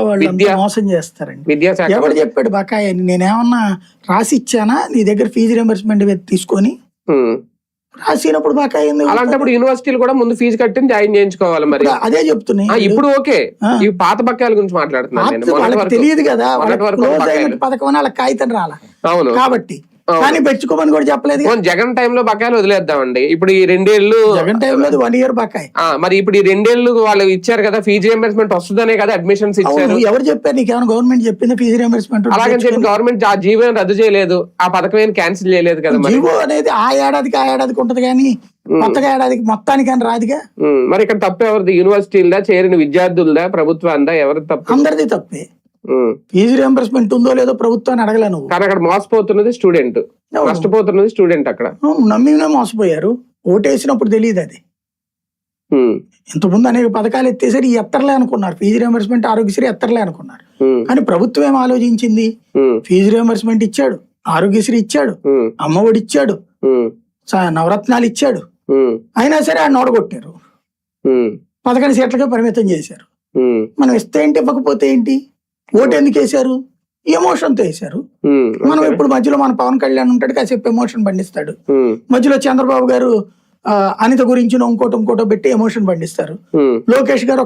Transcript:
వాళ్ళంతా మోసం చేస్తారండి. విద్యాశాఖ ఎవరు చెప్పాడు బకాయి అని? నేనేమన్నా రాసి ఇచ్చానా నీ దగ్గర ఫీజు రియంబర్స్మెంట్ తీసుకొని? రాసినప్పుడు బకాయి అలాంటప్పుడు యూనివర్సిటీలు కూడా ముందు ఫీజు కట్టి జాయిన్ చేయించుకోవాలి. మరి అదే చెప్తున్నా. ఇప్పుడు ఓకే, ఈ పాత బకాయిల గురించి మాట్లాడుతున్నాను. వాళ్ళకి తెలియదు కదా, పథకం అని వాళ్ళకి కాగితం రాలా. అవును కాబట్టి కానీ పెంచుకోమని కూడా చెప్పలేదు. జగన్ టైంలో బకాయిలు వదిలేద్దామండి. ఇప్పుడు ఈ 2 ఏళ్ళు జగన్ టైంలో 1 year బకాయి. మరి ఇప్పుడు ఈ 2 ఏళ్ళు వాళ్ళు ఇచ్చారు కదా, ఫీజు రియంబర్స్మెంట్ వస్తుందనే కదా అడ్మిషన్స్ ఇచ్చారు. ఎవరు చెప్పారు నీకేమైనా? గవర్నమెంట్ చెప్పింది ఫీజు రియంబర్స్మెంట్ అలాగని చెప్పి గవర్నమెంట్ ఆ జీవో రద్దు చేయలేదు, ఆ పథకం ఏం క్యాన్సిల్ చేయలేదు కదా. జీవో అనేది ఆ ఏడాదికి ఉంటది కానీ కొత్తగా ఏడాదికి మొత్తానికి అని రాదుగా. మరి ఇక్కడ తప్పు ఎవరిది? యూనివర్సిటీలదా, చేరిన విద్యార్థులదా, ప్రభుత్వందా? ఎవరిది తప్పు? అందరిది తప్పే. ఫీజు రియంబర్స్మెంట్ ఉందో లేదో ప్రభుత్వాన్ని అడగలే నువ్వు. కానీ అక్కడ మోసపోతున్నది స్టూడెంట్, నష్టపోతున్నది స్టూడెంట్. అక్కడ నమ్మినే మోసపోయారు. ఓటేసినప్పుడు తెలియదు అది. ఇంతకుముందు అనేక పథకాలు ఎత్తేసరి ఎత్తర్లే అనుకున్నారు. ఫీజు రియంబర్స్మెంట్, ఆరోగ్యశ్రీ ఎత్తర్లే అనుకున్నారు. కానీ ప్రభుత్వం ఏం ఆలోచించింది? ఫీజు రియంబర్స్మెంట్ ఇచ్చాడు, ఆరోగ్యశ్రీ ఇచ్చాడు, అమ్మఒడి ఇచ్చాడు, నవరత్నాలు ఇచ్చాడు. అయినా సరే ఆ నోడగొట్టారు. 11 సీట్లకే పరిమితం చేశారు. మనం ఇస్తే ఏంటి, ఇవ్వకపోతే ఏంటి? ఓటు ఎందుకు వేశారు? ఎమోషన్తో వేశారు. మనం ఇప్పుడు మధ్యలో మన పవన్ కళ్యాణ్ ఉంటాడు, కాసేపు ఎమోషన్ పండిస్తాడు. మధ్యలో చంద్రబాబు గారు అనిత గురించి ఇంకోటో పెట్టి ఎమోషన్ పండిస్తారు. లోకేష్ గారు